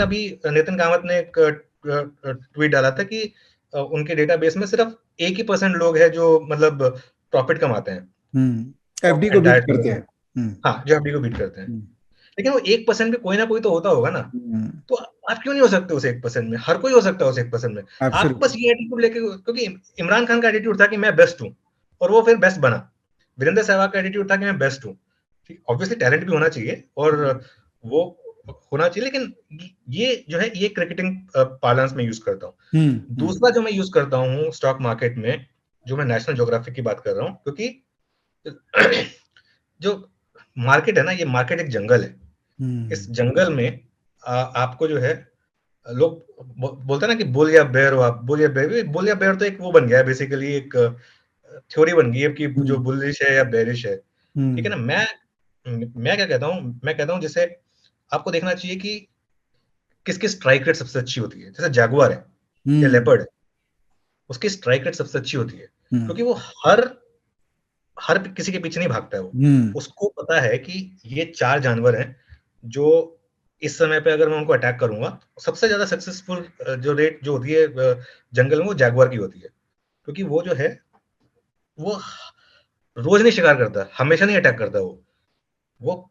अभी नितिन कामत ने एक ट्वीट डाला था कि उनके डेटाबेस में सिर्फ 1% लोग हैं जो मतलब प्रॉफिट कमाते हैं एफडी को बीट करते हैं। हाँ, जो एफडी को बीट करते हैं, लेकिन वो 1% में कोई ना कोई तो होता होगा ना। तो आप क्यों नहीं हो सकते उस 1% में? हर कोई हो सकता है उस 1% में। आप बस ये एटीट्यूड लेके, क्योंकि इमरान खान का एटीट्यूड था कि मैं बेस्ट हूँ और वो फिर बेस्ट बना। वीरेंद्र सहवाग का एटीट्यूड था कि मैं बेस्ट हूँ। ऑब्वियसली टैलेंट भी होना चाहिए और वो होना चाहिए, लेकिन ये जो है ये क्रिकेटिंग पार्लेंस में यूज करता हूँ। दूसरा जो मैं यूज करता हूँ स्टॉक मार्केट में, जो मैं नेशनल ज्योग्राफिक की बात कर रहा हूँ, क्योंकि जो मार्केट है ना, ये मार्केट एक जंगल है। इस जंगल में आपको जो है, लोग बोलते हैं ना कि बुल या बेयर हो आप। बुल या बेयर तो एक वो बन गया है, बेसिकली एक थ्योरी बन गई है कि जो बुलिश है या बेरिश है, ठीक है ना। मैं क्या कहता हूँ, मैं कहता हूँ जैसे आपको देखना चाहिए कि किसकी स्ट्राइक रेट सबसे अच्छी होती है। जैसे जैगुआर है या लेपर्ड है, उसकी स्ट्राइक रेट सबसे अच्छी होती है, क्योंकि वो हर किसी के पीछे नहीं भागता है। वो उसको पता है कि ये 4 जानवर हैं जो इस समय पे अगर मैं उनको अटैक करूंगा, सबसे ज्यादा सक्सेसफुल जो रेट जो होती है जंगल में, वो जैगुआर की होती है। क्योंकि वो जो है वो रोज नहीं शिकार करता, हमेशा नहीं अटैक करता। वो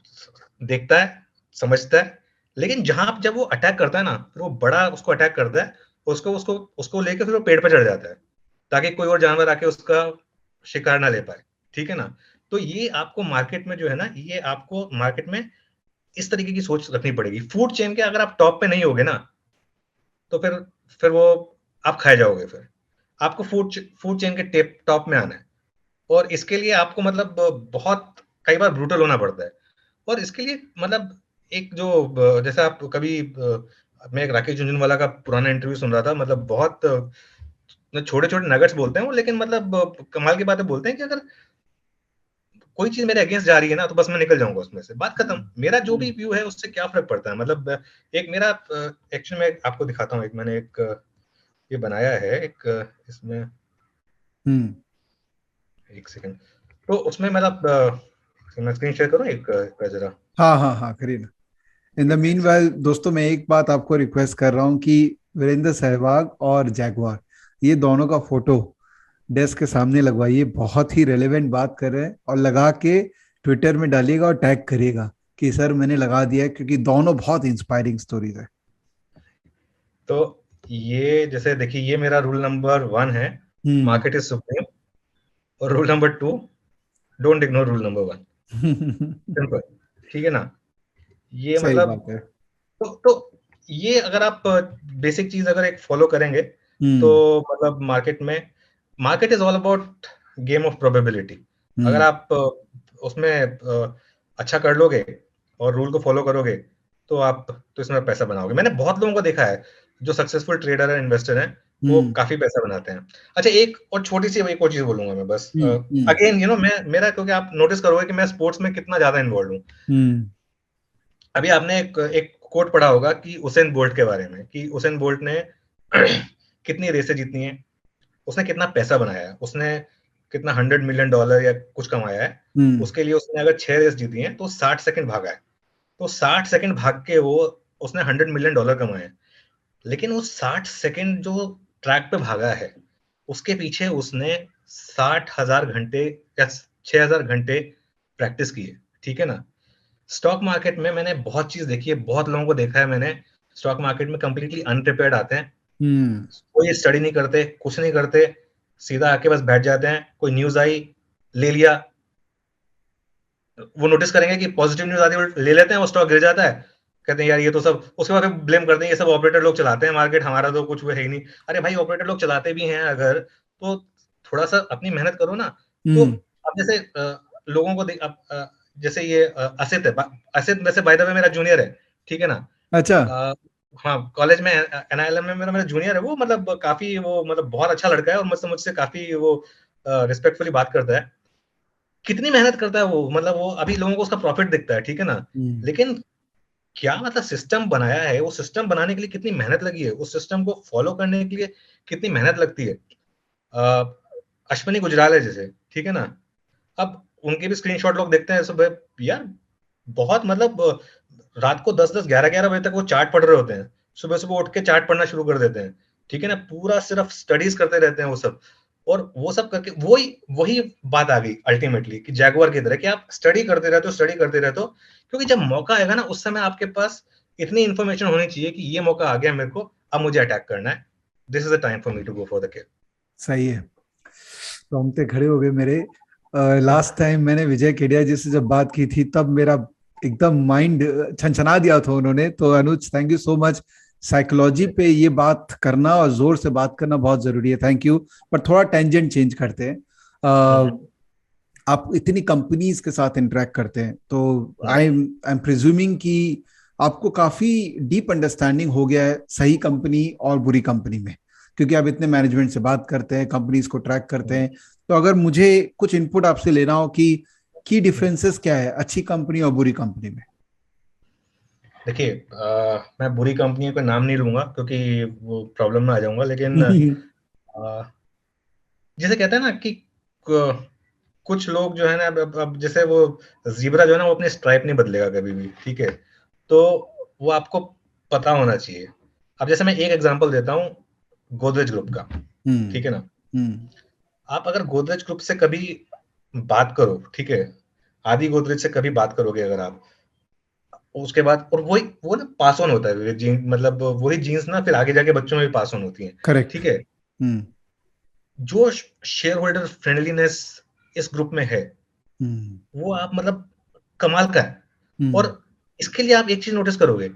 देखता है, समझता है, लेकिन जब वो अटैक करता है ना, फिर वो बड़ा उसको अटैक करता है, उसको उसको उसको लेकर फिर वो पेड़ पर चढ़ जाता है, ताकि कोई और जानवर आके उसका शिकार ना ले पाए, ठीक है ना। तो ये आपको मार्केट में जो है ना, ये आपको मार्केट में इस तरीके की सोच रखनी पड़ेगी। फूड चेन के अगर आप टॉप पे नहीं होगे ना, तो फिर वो आप खाए जाओगे। फिर आपको फूड चेन के टॉप में आना है, और इसके लिए आपको मतलब बहुत कई बार ब्रूटल होना पड़ता है। और इसके लिए मतलब एक जो जैसे आप कभी मैं एक राकेश झुनझुनवाला का पुराना इंटरव्यू सुन रहा था, मतलब बहुत छोटे छोटे नगट्स बोलते हैं वो, लेकिन मतलब कमाल की बातें बोलते हैं कि अगर कोई चीज मेरे अगेंस्ट जा रही है ना, तो बस मैं निकल जाऊंगा उसमें से, बात खत्म। मेरा जो भी व्यू है उससे क्या फर्क पड़ता है। मतलब एक मेरा एक्चुअली मैं आपको दिखाता हूँ, एक मैंने एक ये बनाया है एक इसमें, एक सेकंड। तो उसमें मतलब मैं स्क्रीन शेयर करूँ एक जरा। हाँ करिए ना। इन द मीन वेल दोस्तों, मैं एक बात आपको रिक्वेस्ट कर रहा हूँ कि वीरेंद्र सहवाग और जैगवार, ये दोनों का फोटो डेस्क के सामने लगवाइए। बहुत ही रेलेवेंट बात कर रहे हैं, और लगा के ट्विटर में डालिएगा और टैग करिएगा कि सर मैंने लगा दिया है, क्योंकि दोनों बहुत इंस्पायरिंग स्टोरीज है। तो ये जैसे देखिए, ये मेरा रूल नंबर 1 है, मार्केट इज सुप्रीम। और rule number 2, don't ignore rule number 1। Simple, ठीक है ना। ये सही मतलब बात है। तो ये अगर आप बेसिक चीज अगर एक फॉलो करेंगे, तो मतलब market is all about game of probability. अगर आप उसमें अच्छा कर लोगे और रूल को फॉलो करोगे, तो आप तो इसमें पैसा बनाओगे। मैंने बहुत लोगों को देखा है जो सक्सेसफुल ट्रेडर है, इन्वेस्टर हैं, वो काफी पैसा बनाते हैं। अच्छा, एक और छोटी सी एक और चीज बोलूंगा मैं बस। अगेन मैं मेरा, क्योंकि आप नोटिस करोगे कि मैं स्पोर्ट्स में कितना ज्यादा इन्वॉल्व हूँ। अभी आपने एक कोट पढ़ा होगा कि उसेन बोल्ट के बारे में, कि उसेन बोल्ट ने कितनी रेसें जीतनी है, उसने कितना पैसा बनाया है, उसने कितना $100 मिलियन या कुछ कमाया है। उसके लिए उसने अगर 6 रेस जीती हैं तो 60 सेकंड भागा है। तो 60 सेकंड भाग के वो उसने $100 मिलियन कमाए हैं। लेकिन वो 60 सेकंड जो ट्रैक पे भागा है, उसके पीछे उसने 60,000 घंटे या 6,000 घंटे प्रैक्टिस की है, ठीक है ना। स्टॉक मार्केट में मैंने बहुत चीज देखी है, बहुत लोगों को देखा है मैंने। स्टॉक मार्केट में कंप्लीटली अनप्रिपेयर्ड आते हैं, कोई स्टडी नहीं करते, कुछ नहीं करते, सीधा आके बस बैठ जाते हैं। कोई न्यूज आई, ले लिया। वो नोटिस करेंगे कि पॉजिटिव न्यूज आती है, ले लेते हैं, वो स्टॉक गिर जाता है, कहते हैं यार ये तो सब, उसके बाद ब्लेम करते हैं ये सब ऑपरेटर लोग चलाते हैं मार्केट, हमारा तो कुछ है ही नहीं। अरे भाई, ऑपरेटर लोग चलाते भी हैं अगर, तो थोड़ा सा अपनी मेहनत करो ना। तो अब जैसे लोगों को जैसे ये असित है। असित वैसे बाय द वे मेरा जूनियर है, ठीक है ना। अच्छा। हाँ, कॉलेज में एनआईएलएम में मेरा जूनियर है वो। मतलब काफी वो मतलब बहुत अच्छा लड़का है, और मुझसे काफी वो रिस्पेक्टफुली बात करता है। कितनी मेहनत करता है वो, मतलब वो अभी लोगों को उसका प्रॉफिट दिखता है, ठीक है ना। लेकिन क्या मतलब सिस्टम बनाया है, वो सिस्टम बनाने के लिए कितनी मेहनत लगी है, उस सिस्टम को फॉलो करने के लिए कितनी मेहनत लगती है। अश्विनी गुजराल है जैसे, ठीक है ना। अब उनके भी स्क्रीनशॉट लोग देखते हैं सब यार, बहुत मतलब रात को 10-10 11-11 बजे तक वो चार्ट पढ़ रहे होते हैं, सुबह सुबह उठ के चार्ट पढ़ना शुरू कर देते हैं, ठीक है ना, पूरा सिर्फ स्टडीज करते रहते हैं वो सब, और वो सब करके वही बात आ गई अल्टीमेटली कि जैगुआर की तरह कि आप स्टडी करते रहते हो, स्टडी करते रहते हो, क्योंकि जब मौका आएगा ना उस समय आपके पास इतनी इंफॉर्मेशन होनी चाहिए कि ये मौका आ गया मेरे को, अब मुझे अटैक करना है, this is the time for me to go for the kill. सही है, रोंगटे खड़े हो गए मेरे। लास्ट टाइम मैंने विजय केडिया जी से जब बात की थी तब मेरा एकदम माइंड छनछना दिया था उन्होंने। तो Anuj, thank you so much. Psychology पे ये बात करना और जोर से बात करना बहुत जरूरी है, थैंक यू। पर थोड़ा टेंजेंट चेंज करते हैं। आप इतनी कंपनीज के साथ इंटरेक्ट करते हैं तो आई एम प्रिज्यूमिंग कि आपको काफी डीप अंडरस्टैंडिंग हो गया है सही कंपनी और बुरी कंपनी में, क्योंकि आप इतने मैनेजमेंट से बात करते हैं, कंपनीज को ट्रैक करते हैं। तो अगर मुझे कुछ इनपुट आपसे लेना हो कि की डिफरेंसेस क्या है अच्छी कंपनी और बुरी कंपनी में? देखिए, मैं बुरी कंपनियों का नाम नहीं लूंगा क्योंकि वो प्रॉब्लम में आ जाऊंगा, लेकिन जैसे कहते हैं ना कि कुछ लोग जो है ना, अब जैसे वो ज़ीब्रा जो है ना वो अपनी स्ट्राइप नहीं बदलेगा कभी भी, ठीक है, तो वो आपको पता होना चाहिए। अब जैसे मैं एक एग्जांपल देता हूँ गोदरेज ग्रुप का, ठीक है ना, आप अगर गोदरेज ग्रुप से कभी बात करो, ठीक है, आदि गोदरेज से कभी बात करोगे अगर आप, उसके बाद, और वो ना पास ऑन होता है जीन, मतलब वही जीन्स ना फिर आगे जाके बच्चों में भी पास ऑन होती हैं, करेक्ट। ठीक है। जो शेयर होल्डर फ्रेंडलीनेस इस ग्रुप में है वो आप मतलब कमाल का है। और इसके लिए आप एक चीज नोटिस करोगे,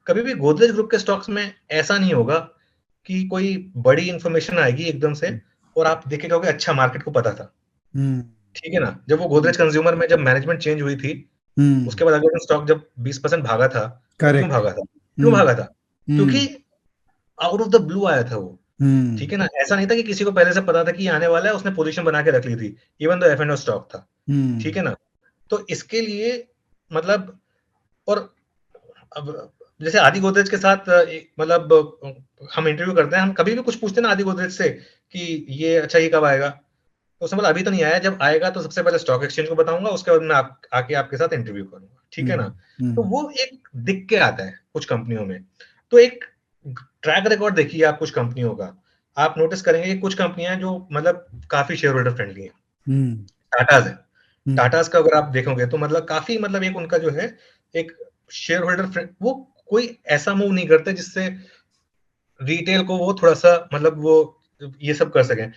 कभी भी गोदरेज ग्रुप के स्टॉक्स में ऐसा नहीं होगा कि कोई बड़ी इंफॉर्मेशन आएगी एकदम से और आप देखे कहोगे अच्छा मार्केट को पता था, ठीक है ना। जब वो गोदरेज कंज्यूमर में जब मैनेजमेंट चेंज हुई थी, उसके बाद अगर स्टॉक जब 20% भागा था, वो क्यों भागा था? क्यों भागा था? क्योंकि आउट ऑफ द ब्लू आया था वो, ठीक है ना। ऐसा नहीं था कि किसी को पहले से पता था कि आने वाला है, उसने पोजीशन बना के रख ली थी, इवन दो एफ स्टॉक था, ठीक है ना। तो इसके लिए मतलब, और अब जैसे आदि गोदरेज के साथ मतलब हम इंटरव्यू करते हैं, हम कभी भी कुछ पूछते हैं ना आदि गोदरेज से कि ये अच्छा ये कब आएगा, तो उसने बोला अभी तो नहीं आया, जब आएगा तो सबसे पहले स्टॉक एक्सचेंज को बताऊंगा, उसके बाद मैं आके आपके साथ इंटरव्यू करूंगा, ठीक है ना। तो वो एक दिख के आता है कुछ कंपनियों में। तो एक ट्रैक रिकॉर्ड देखिए आप कुछ कंपनियों का, आप नोटिस करेंगे कि कुछ कंपनियां जो मतलब काफी शेयर होल्डर फ्रेंडली है। टाटाज है, टाटाज का अगर आप देखोगे तो मतलब काफी, मतलब एक उनका जो है एक शेयर होल्डर, वो कोई ऐसा मूव नहीं करते जिससे रिटेल को वो थोड़ा सा मतलब वो ये सब कर सकें।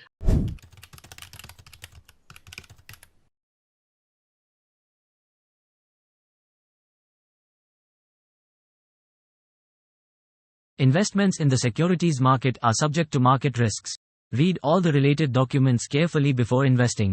Investments in the securities market are subject to market risks. Read all the related documents carefully before investing.